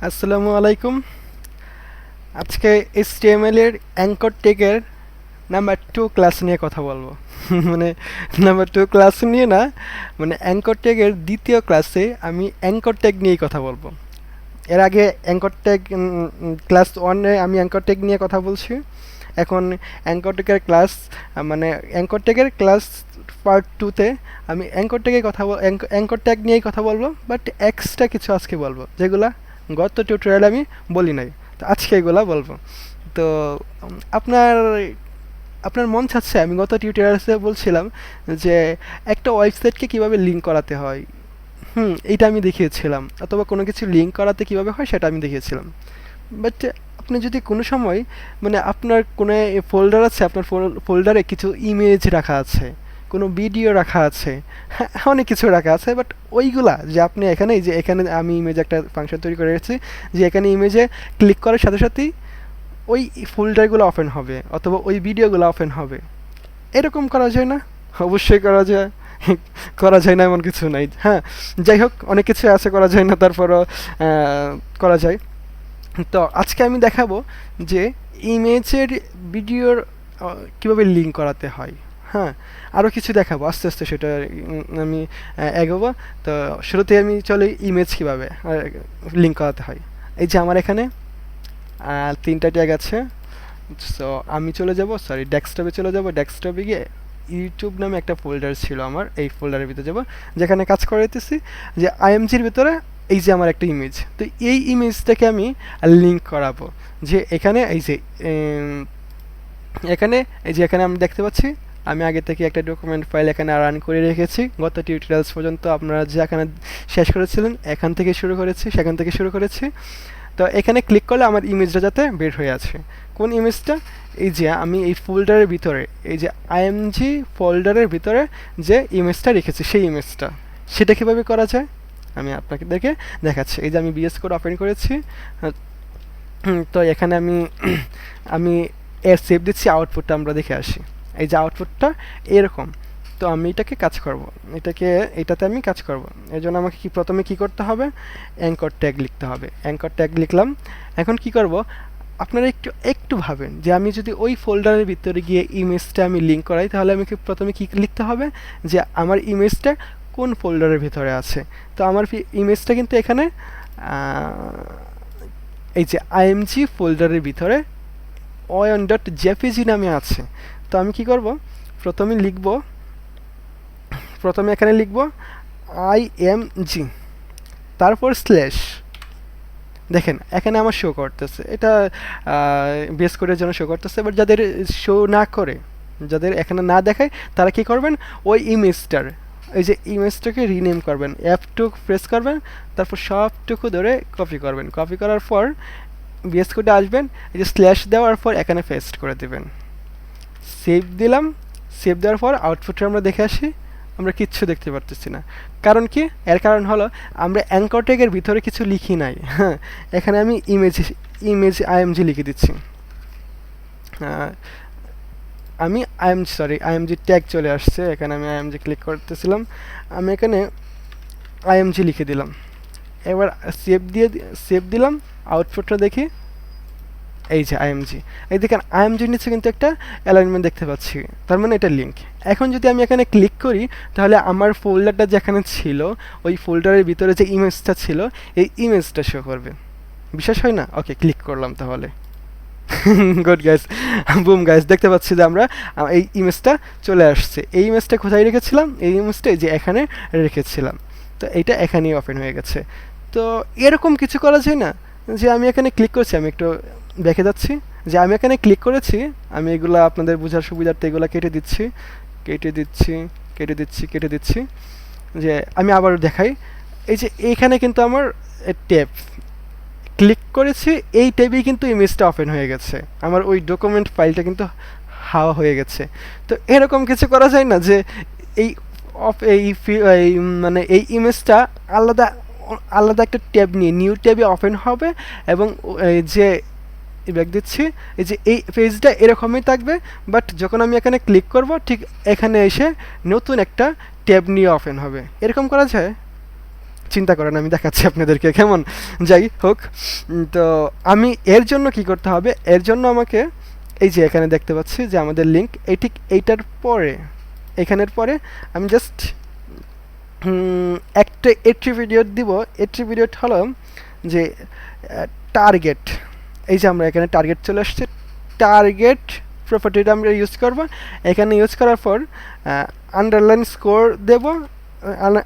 আসসালামু আলাইকুম। আজকে HTML এর অ্যাঙ্কর ট্যাগের নাম্বার 2 ক্লাস নিয়ে কথা বলবো। মানে নাম্বার 2 ক্লাস নিয়ে না, মানে অ্যাঙ্কর ট্যাগের দ্বিতীয় ক্লাসে আমি অ্যাঙ্কর ট্যাগ নিয়েই কথা বলবো। এর আগে অ্যাঙ্কর ট্যাগ ক্লাস 1-এ আমি অ্যাঙ্কর ট্যাগ নিয়ে কথা বলছি। এখন অ্যাঙ্কর ট্যাগের ক্লাস মানে অ্যাঙ্কর ট্যাগের ক্লাস পার্ট 2-তে আমি অ্যাঙ্কর ট্যাগে অ্যাঙ্কর ট্যাগ নিয়েই কথা বলবো, বাট এক্সট্রা কিছু আজকে বলবো যেগুলা গত টিউটোরিয়ালে আমি বলি নাই। তো আজকে এগুলা বলবো। তো আপনার আপনার মন চাচ্ছে, আমি গত টিউটোরিয়ালে বলছিলাম যে একটা ওয়েবসাইটকে কিভাবে লিঙ্ক করাতে হয়। এইটা আমি দেখিয়েছিলাম, অথবা কোনো কিছু লিঙ্ক করাতে কিভাবে হয় সেটা আমি দেখিয়েছিলাম। বাট আপনি যদি কোনো সময় মানে আপনার কোনো ফোল্ডার আছে, আপনার ফোল্ডারে কিছু ইমেজ রাখা আছে, কোনো ভিডিও রাখা আছে, হ্যাঁ, অনেক কিছু রাখা আছে, বাট ওইগুলা যে আপনি এখানে এই যে এখানে আমি ইমেজ একটা ফাংশন তৈরি করে রেখেছি, যে এখানে ইমেজে ক্লিক করার সাথে সাথেই ওই ফোল্ডারগুলো ওপেন হবে অথবা ওই ভিডিওগুলো ওপেন হবে। এরকম করা যায় না? অবশ্যই করা যায়। করা যায় না এমন কিছু নাই, হ্যাঁ। যাই হোক, অনেক কিছু আছে করা যায় না, তারপরও করা যায়। তো আজকে আমি দেখাবো যে ইমেজের ভিডিওর কীভাবে লিঙ্ক করাতে হয়। হ্যাঁ, আরও কিছু দেখাবো আস্তে আস্তে, সেটা আমি এগোবো। তো শুরুতে আমি চলে ইমেজ কীভাবে লিঙ্ক করাতে হয়। এই যে আমার এখানে 3টা ট্যাগ আছে। সো আমি চলে যাব, সরি ডেস্কটপে চলে যাব। ডেস্কটপে গিয়ে ইউটিউব নামে একটা ফোল্ডার ছিল আমার, এই ফোল্ডারের ভিতরে যাব, যেখানে কাজ করাইতেছি যে আইএমজির ভিতরে এই যে আমার একটা ইমেজ। তো এই ইমেজটাকে আমি লিঙ্ক করাবো, যে এখানে এই যে এখানে এই যে এখানে আমি দেখতে পাচ্ছি আমি আগে থেকে একটা ডকুমেন্ট ফাইল এখানে রান করে রেখেছি। গত টিউটোরিয়ালস পর্যন্ত আপনারা যেখানে শেষ করেছিলেন এখান থেকে শুরু করেছি, সেখান থেকে শুরু করেছি। তো এখানে ক্লিক করলে আমার ইমেজটা যাতে বের হয়ে আছে। কোন ইমেজটা? এই যে আমি এই ফোল্ডারের ভিতরে, এই যে আইএমজি ফোল্ডারের ভিতরে যে ইমেজটা রেখেছি, সেই ইমেজটা। সেটা কীভাবে করা যায় আমি আপনাদেরকে দেখাচ্ছি। এই যে আমি বিএস কোড ওপেন করেছি। তো এখানে আমি আমি এর সেভ দিচ্ছি, আউটপুটটা আমরা দেখে আসি। এই যে আউটপুটটা এরকম। তো আমি এটাকে কাজ করব, এটাতে আমি কাজ করব। এই জন্য আমাকে প্রথমে কি করতে হবে? অ্যাঙ্কর ট্যাগ লিখতে হবে। অ্যাঙ্কর ট্যাগ লিখলাম। এখন কি করব? আপনারা একটু একটু ভাবেন যে আমি যদি ওই ফোল্ডারের ভিতরে গিয়ে ইমেজটা আমি লিঙ্ক করাই, তাহলে আমাকে প্রথমে কি লিখতে হবে? যে আমার ইমেজটা কোন ফোল্ডারের ভিতরে আছে। তো আমার ইমেজটা কিন্তু এখানে এই যে আইএমজি ফোল্ডারের ভিতরে ayon.jpg নামে আছে। তো আমি কি করব? প্রথমে এখানে লিখব আইএমজি, তারপর স্ল্যাশ। দেখেন এখানে আমার শো করতেছে, এটা বেস কোডের জন্য শো করতেছে। বাট যাদের শো না করে, যাদের এখানে না দেখায়, তারা কি করবেন? ওই ইমেজটার, এই যে ইমেজটাকে রিনেম করবেন, F2 প্রেস করবেন, তারপর সবটুকু ধরে কপি করবেন। কপি করার পর বেস কোডে আসবেন, এই যে স্ল্যাশ দেওয়ার পর এখানে পেস্ট করে দেবেন। সেভ দিলাম। সেভ দেওয়ার পর আউটপুটে আমরা দেখে আসি, আমরা কিচ্ছু দেখতে পারতেছি না। কারণ কি? এর কারণ হলো আমরা অ্যাঙ্কর ট্যাগের ভিতরে কিছু লিখি নাই। হ্যাঁ, এখানে আমি ইমেজ আইএমজি লিখে দিচ্ছি। আমি আইএমজি ট্যাগ চলে আসছে, এখানে আমি আইএমজি ক্লিক করতেছিলাম, আমি এখানে আইএমজি লিখে দিলাম। এবার সেভ দিলাম। আউটপুটটা দেখি, এই যে আইএমজি। এই দেখেন আইএমজির নিচে কিন্তু একটা অ্যালাইনমেন্ট দেখতে পাচ্ছি, তার মানে এটা লিঙ্ক। এখন যদি আমি এখানে ক্লিক করি, তাহলে আমার ফোল্ডারটা যেখানে ছিল, ওই ফোল্ডারের ভিতরে যে ইমেজটা ছিল, এই ইমেজটা শো করবে। বিশ্বাস হয় না? ওকে, ক্লিক করলাম তাহলে। গুড গাইস, বুম গাইস, দেখতে পাচ্ছি যে আমরা এই ইমেজটা চলে আসছে। এই ইমেজটা কোথায় রেখেছিলাম? এই ইমেজটা এই যে এখানে রেখেছিলাম। তো এইটা এখানেই ওপেন হয়ে গেছে। তো এরকম কিছু করা যায় না যে আমি এখানে ক্লিক করছি, আমি একটু দেখে যাচ্ছি যে আমি এখানে ক্লিক করেছি। আমি এগুলো আপনাদের বোঝার সুবিধার্থে এগুলো কেটে দিচ্ছি। যে আমি আবার দেখাই, এই যে এইখানে কিন্তু আমার ট্যাব ক্লিক করেছি, এই ট্যাবেই কিন্তু ইমেজটা ওপেন হয়ে গেছে, আমার ওই ডকুমেন্ট ফাইলটা কিন্তু হাওয়া হয়ে গেছে। তো এরকম কিছু করা যায় না যে এই মানে এই ইমেজটা আলাদা আলাদা একটা ট্যাব নিয়ে নিউ ট্যাবে ওপেন হবে, এবং যে ব্যাক দিচ্ছি, এই যে এই পেজটা এরকমই থাকবে, বাট যখন আমি এখানে ক্লিক করব, ঠিক এখানে এসে নতুন একটা ট্যাব নিয়ে ওপেন হবে। এরকম করা যায়? চিন্তা করেন, আমি দেখাচ্ছি আপনাদেরকে, কেমন? যাই হোক, তো আমি এর জন্য কি করতে হবে, এর জন্য আমাকে এই যে এখানে দেখতে পাচ্ছি যে আমাদের লিঙ্ক এই ঠিক এইটার পরে, এখানের পরে আমি জাস্ট একটা এট্রিবিউট দিব। এট্রিবিউট হলো যে টার্গেট, এই যে আমরা এখানে টার্গেট চলে আসছে, টার্গেট প্রপার্টিটা আমরা ইউজ করব। এখানে ইউজ করার পর আন্ডারলাইন স্কোর দেব,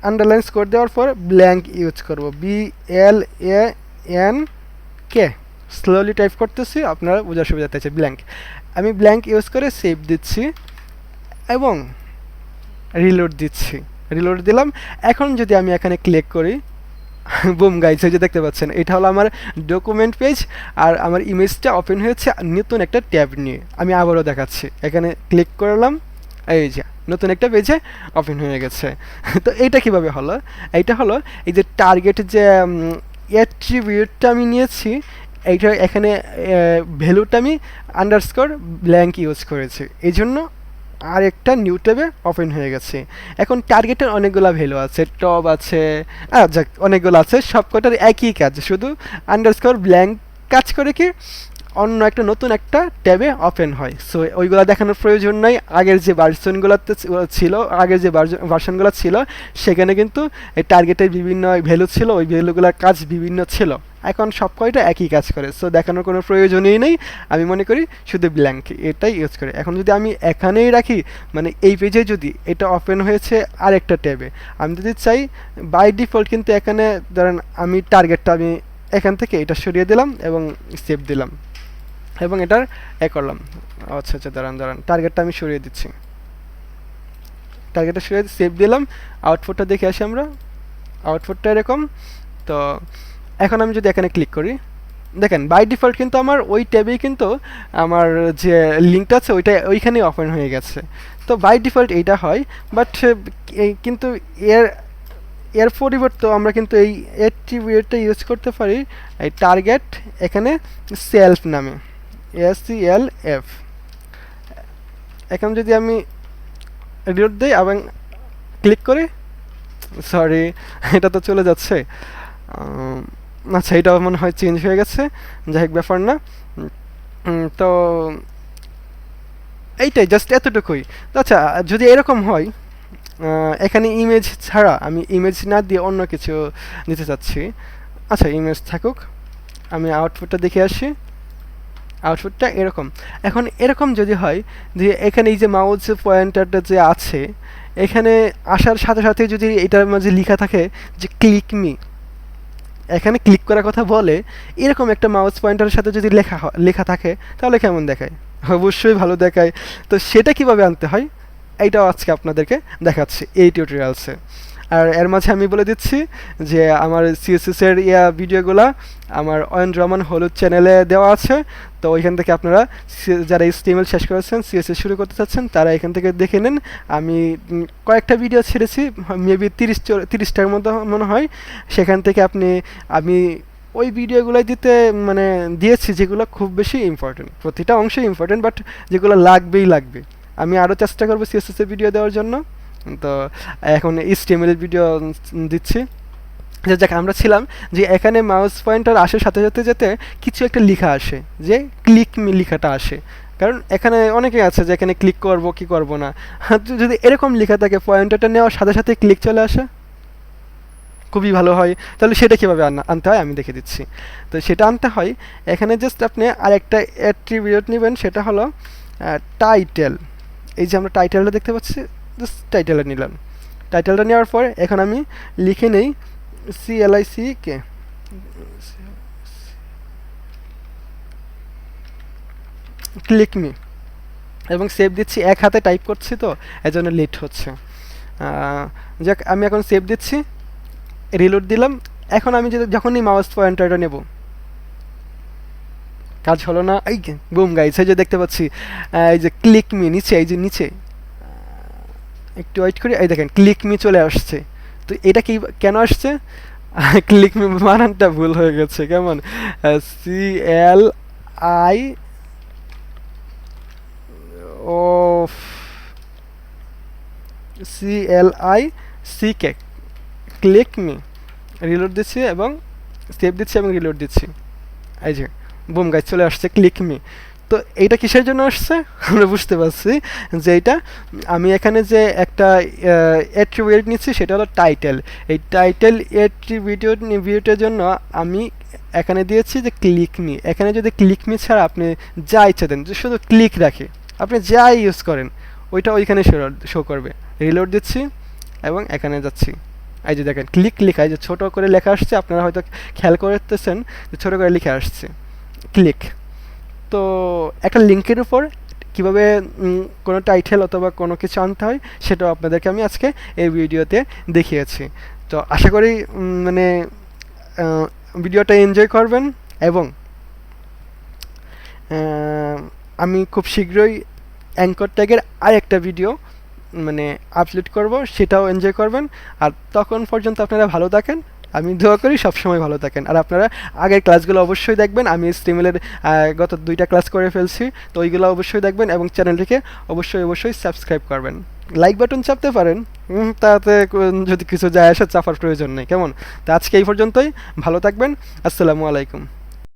আন্ডারলাইন স্কোর দেওয়ার পর ব্ল্যাঙ্ক ইউজ করব, BLANK, স্লোলি টাইপ করতেছি, আপনারা বোঝার সুবিধা আছে, ব্ল্যাঙ্ক। আমি ব্ল্যাঙ্ক ইউজ করে সেভ দিচ্ছি এবং রিলোড দিচ্ছি, রিলোড দিলাম। এখন যদি আমি এখানে ক্লিক করি, বুম গাইজ, এই যে দেখতে পাচ্ছেন এটা হলো আমার ডকুমেন্ট পেজ, আর আমার ইমেজটা ওপেন হয়েছে নতুন একটা ট্যাব নিয়ে। আমি আবারও দেখাচ্ছি, এখানে ক্লিক করলাম, এই যে নতুন একটা পেজে ওপেন হয়ে গেছে। তো এইটা কিভাবে হলো, এইটা হলো এই যে টার্গেট যে অ্যাট্রিবিউটটা আমি নিয়েছি, এইটা এখানে ভ্যালুটা আমি আন্ডারস্কোর ব্ল্যাঙ্ক ইউজ করেছি, এই জন্য আর একটা নিউ ট্যাবে ওপেন হয়ে গেছে। এখন টার্গেটের অনেকগুলো ভ্যালু আছে, টপ আছে, যাক অনেকগুলো আছে, সবকটার একই কাজ, শুধু আন্ডারস্কোর ব্ল্যাঙ্ক কাজ করে কি অন্য একটা নতুন একটা ট্যাবে ওপেন হয়। সো ওইগুলো দেখানোর প্রয়োজন নাই। আগের যে ভার্সনগুলোতে ছিল, আগের যে ভার্সনগুলো ছিল সেখানে কিন্তু এই টার্গেটের বিভিন্ন ভ্যালু ছিল, ওই ভ্যালুগুলোর কাজ বিভিন্ন ছিল। এখন সব কয়টা একই কাজ করে, সো দেখানোর কোনো প্রয়োজনই নেই। আমি মনে করি শুধু ব্ল্যাঙ্ক এটাই ইউজ করে। এখন যদি আমি এখানেই রাখি, মানে এই পেজে যদি এটা ওপেন হয়েছে আরেকটা ট্যাবে, আমি যদি চাই বাই ডিফল্ট কিন্তু এখানে ধরেন আমি টার্গেটটা আমি এখান থেকে এটা সরিয়ে দিলাম এবং সেভ দিলাম এবং এটার করলাম। আচ্ছা আচ্ছা, দাঁড়ান, টার্গেটটা আমি সরিয়ে দিচ্ছি, টার্গেটটা সরিয়ে সেভ দিলাম। আউটপুটটা দেখে আসি আমরা, আউটপুটটা এরকম। তো এখন আমি যদি এখানে ক্লিক করি, দেখেন বাই ডিফল্ট কিন্তু আমার ওই ট্যাবেই কিন্তু আমার যে লিঙ্কটা আছে ওইটা ওইখানেই ওপেন হয়ে গেছে। তো বাই ডিফল্ট এইটা হয়, বাট কিন্তু এর এর পরিবর্তে আমরা কিন্তু এই অ্যাট্রিবিউটটা ইউজ করতে পারি, এই টার্গেট এখানে সেলফ নামে, SELF। এখন যদি আমি রিলোড দিই এবং ক্লিক করি, সরি এটা তো চলে যাচ্ছে, আচ্ছা এটা মনে হয় চেঞ্জ হয়ে গেছে, যাই হোক ব্যাপার না। তো এইটাই, জাস্ট এতটুকুই। আচ্ছা যদি এরকম হয়, এখানে ইমেজ ছাড়া আমি ইমেজ না দিয়ে অন্য কিছু দিতে চাচ্ছি, আচ্ছা ইমেজ থাকুক, আমি আউটপুটটা দেখে আসি। আউটপুটটা এরকম। এখন এরকম যদি হয় যে এখানে এই যে মাউস পয়েন্টারটা যে আছে, এখানে আসার সাথে সাথে যদি এটার মাঝে লেখা থাকে যে ক্লিক মি, এখানে ক্লিক করার কথা বলে, এরকম একটা মাউস পয়েন্টারের সাথে যদি লেখা থাকে তাহলে কেমন দেখায়? অবশ্যই ভালো দেখায়। তো সেটা কিভাবে আনতে হয় এইটাও আজকে আপনাদেরকে দেখাচ্ছি এই টিউটোরিয়ালসে। আর এর মাঝে আমি বলে দিচ্ছি যে আমার সিএসএসের ভিডিওগুলো আমার অয়ন রহমান হলুদ চ্যানেলে দেওয়া আছে। তো ওইখান থেকে আপনারা যারা HTML শেষ করেছেন, সিএসএস শুরু করতে চাচ্ছেন, তারা এখান থেকে দেখে নেন। আমি কয়েকটা ভিডিও ছেড়েছি, মেবি 30টার মতো মনে হয়। সেখান থেকে আমি ওই ভিডিওগুলোই মানে দিয়েছি যেগুলো খুব বেশি ইম্পর্টেন্ট, প্রতিটা অংশই ইম্পর্টেন্ট, বাট যেগুলো লাগবে। আমি আরও চেষ্টা করবো সিএসএসের ভিডিও দেওয়ার জন্য। তো এখন HTML ভিডিও দিচ্ছি। যাক, আমরা ছিলাম যে এখানে মাউস পয়েন্টার আসে সাথে সাথে যেতে কিছু একটা লেখা আসে, যে ক্লিক মি লেখাটা আসে। কারণ এখানে অনেকে আছে যে এখানে ক্লিক করব কি করব না, যদি এরকম লেখা থাকে পয়েন্টারটা নেওয়ার সাথে সাথে ক্লিক চলে আসে, খুবই ভালো হয়। তাহলে সেটা কীভাবে আনতে হয় আমি দেখে দিচ্ছি। তো সেটা আনতে হয়, এখানে জাস্ট আপনি আরেকটা অ্যাট্রিবিউট নেবেন, সেটা হলো টাইটেল। এই যে আমরা টাইটেলটা দেখতে পাচ্ছি, জাস্ট টাইটেলটা নিলাম। টাইটেলটা নেওয়ার পর এখন আমি লিখে নেই CLICK, ক্লিক মি, এবং সেভ দিচ্ছি। এক হাতে টাইপ করছি তো এজন্য লেট হচ্ছে। যাক, আমি এখন সেভ দিচ্ছি, রিলোড দিলাম। এখন আমি যখনই মাউস পয়েন্টারটা নেব, কাজ হলো না, এই বুম গাইস, এই যে দেখতে পাচ্ছি এই যে ক্লিক মি নিচে, এই যে নিচে একটু ওয়েট করি, এই দেখেন ক্লিক মি চলে আসছে। তো এটা কি কেন আসছে? ক্লিক মি বানানটা ভুল হয়ে গেছে, কেমন CLI ও CLICK, ক্লিক মি। রিলোড দিচ্ছি এবং সেভ দিচ্ছি এবং রিলোড দিচ্ছি, এই যে বুম গাইজ চলে আসছে ক্লিক মি। তো এইটা কিসের জন্য আসছে আমরা বুঝতে পারছি যে এইটা আমি এখানে যে একটা অ্যাট্রিবিউট নিচ্ছি সেটা হলো টাইটেল। এই টাইটেল অ্যাট্রিবিউটের জন্য আমি এখানে দিয়েছি যে ক্লিক মি। এখানে যদি ক্লিক মি ছাড়া আপনি যা ইচ্ছা দেন, যে শুধু ক্লিক রাখে, আপনি যা ইউজ করেন ওইটা ওইখানে শো করবে। রিলোড দিচ্ছি এবং এখানে যাচ্ছি, এই যে দেখেন ক্লিক লেখা, এই যে ছোটো করে লেখা আসছে, আপনারা হয়তো খেয়াল করতেছেন যে ছোটো করে লিখে আসছে ক্লিক। তো একটা লিঙ্কের উপর কীভাবে কোনো টাইটেল অথবা কোনো কিছু আনতে হয় সেটাও আপনাদেরকে আমি আজকে এই ভিডিওতে দেখিয়েছি। তো আশা করি মানে ভিডিওটা এনজয় করবেন এবং আমি খুব শীঘ্রই অ্যাঙ্কর ট্যাগের আরেকটা ভিডিও মানে আপলোড করব, সেটাও এনজয় করবেন। আর তখন পর্যন্ত আপনারা ভালো থাকেন, আমি দোয়া করি সবসময় ভালো থাকেন। আর আপনারা আগের ক্লাসগুলো অবশ্যই দেখবেন, আমি HTML-এর গত 2টা ক্লাস করে ফেলছি, তো ওইগুলো অবশ্যই দেখবেন এবং চ্যানেলটিকে অবশ্যই সাবস্ক্রাইব করবেন। লাইক বাটন চাপতে পারেন, তাতে যদি কিছু যায় আসে চাপার প্রয়োজন নেই, কেমন? তো আজকে এই পর্যন্তই, ভালো থাকবেন, আসসালামু আলাইকুম।